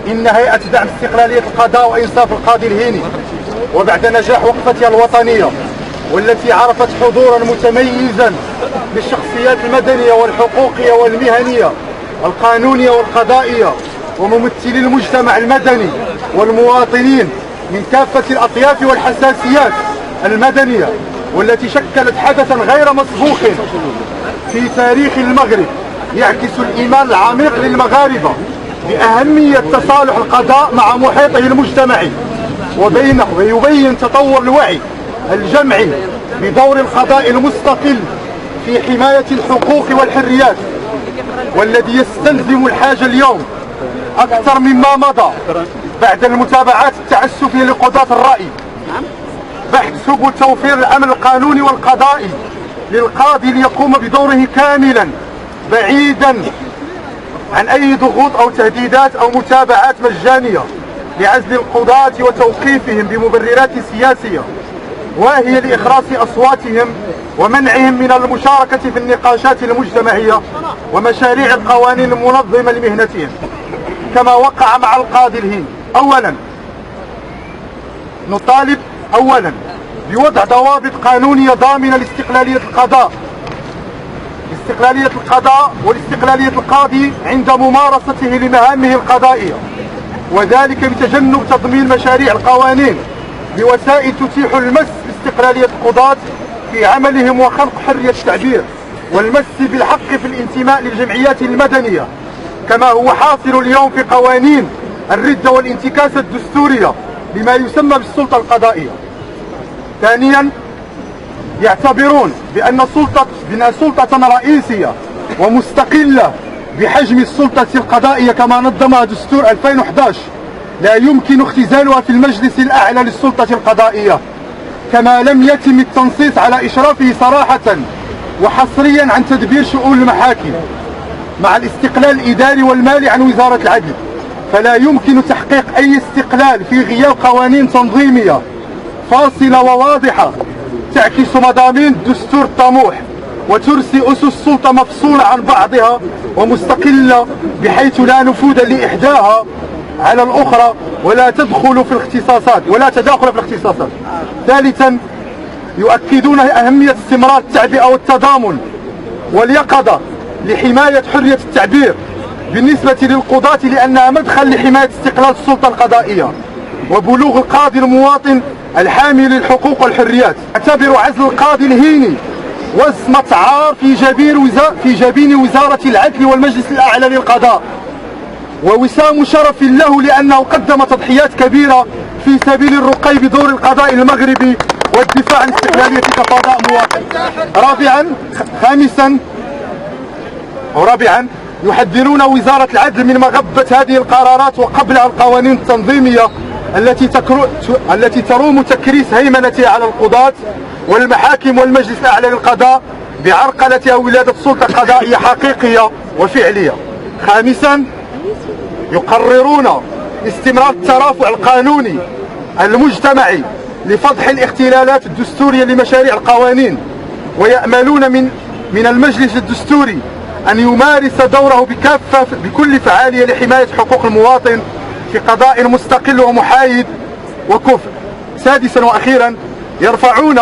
إن هيئة دعم استقلالية القضاء وإنصاف القاضي الهيني، وبعد نجاح وقفتها الوطنية والتي عرفت حضورا متميزا للشخصيات المدنية والحقوقية والمهنية القانونية والقضائية وممثلي المجتمع المدني والمواطنين من كافة الأطياف والحساسيات المدنية، والتي شكلت حدثا غير مسبوق في تاريخ المغرب، يعكس الإيمان العميق للمغاربة بأهمية تصالح القضاء مع محيطه المجتمعي ويبين تطور الوعي الجمعي بدور القضاء المستقل في حماية الحقوق والحريات، والذي يستلزم الحاجة اليوم أكثر مما مضى بعد المتابعات التعسفية لقضاة الرأي بحث سبل توفير الأمن القانوني والقضائي للقاضي ليقوم بدوره كاملا بعيدا عن أي ضغوط أو تهديدات أو متابعات مجانية لعزل القضاة وتوقيفهم بمبررات سياسية واهية لإخراس أصواتهم ومنعهم من المشاركة في النقاشات المجتمعية ومشاريع القوانين المنظمة لمهنتهم، كما وقع مع القاضي الهيني. أولا نطالب بوضع ضوابط قانونية ضامنة لاستقلالية القضاء والاستقلالية القاضي عند ممارسته لمهامه القضائية، وذلك بتجنب تضمين مشاريع القوانين بوسائل تتيح المس باستقلالية القضاة في عملهم وخلق حرية التعبير والمس بالحق في الانتماء للجمعيات المدنية، كما هو حاصل اليوم في قوانين الردة والانتكاسة الدستورية بما يسمى بالسلطة القضائية. ثانيا يعتبرون بأن سلطة رئيسية ومستقلة بحجم السلطة القضائية كما نظمها دستور 2011 لا يمكن اختزالها في المجلس الأعلى للسلطة القضائية، كما لم يتم التنصيص على إشرافه صراحة وحصريا عن تدبير شؤون المحاكم مع الاستقلال الإداري والمالي عن وزارة العدل، فلا يمكن تحقيق أي استقلال في غياب قوانين تنظيمية فاصلة وواضحة تعكس مضامين الدستور الطموح وترسي أسس السلطة مفصولة عن بعضها ومستقلة بحيث لا نفوذ لإحداها على الأخرى ولا تداخل في الاختصاصات. ثالثا يؤكدون أهمية استمرار التعبئة والتضامن واليقظة لحماية حرية التعبير بالنسبة للقضاة، لأنها مدخل لحماية استقلال السلطة القضائية وبلوغ القاضي المواطن الحامي للحقوق والحريات. اعتبر عزل القاضي الهيني وصمة عار في جبين وزارة العدل والمجلس الأعلى للقضاء، ووسام شرف له لأنه قدم تضحيات كبيرة في سبيل الرقي بدور القضاء المغربي والدفاع عن استقلالية كقضاء مواطن. رابعا يحذرون وزارة العدل من مغبة هذه القرارات وقبلها القوانين التنظيمية التي تروم تكريس هيمنتها على القضاة والمحاكم والمجلس الأعلى للقضاء بعرقلتها ولادة سلطة قضائية حقيقية وفعلية. خامسا يقررون استمرار الترافع القانوني المجتمعي لفضح الاختلالات الدستورية لمشاريع القوانين، ويأملون من المجلس الدستوري أن يمارس دوره بكل فعالية لحماية حقوق المواطن في قضاء مستقل ومحايد وكفء. سادسا وأخيرا يرفعون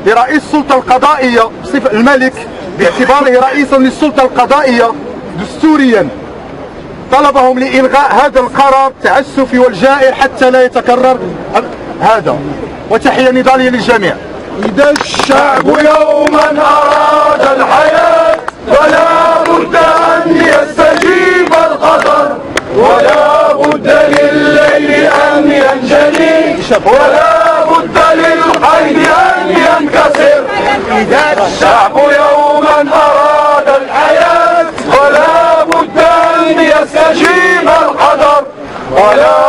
لرئيس السلطة القضائية بصفة الملك باعتباره رئيسا للسلطة القضائية دستوريا طلبهم لإلغاء هذا القرار التعسفي والجائر حتى لا يتكرر هذا. وتحية نضالية للجميع. إذا الشعب يوما أراد الحياة فلا بد أن يستجيب القدر، ولا بد لليل أن ينجلي، ولا بد للقيد أن ينكسر. إذا الشعب يوما أراد الحياة فلا بد أن يستجيب القدر، ولا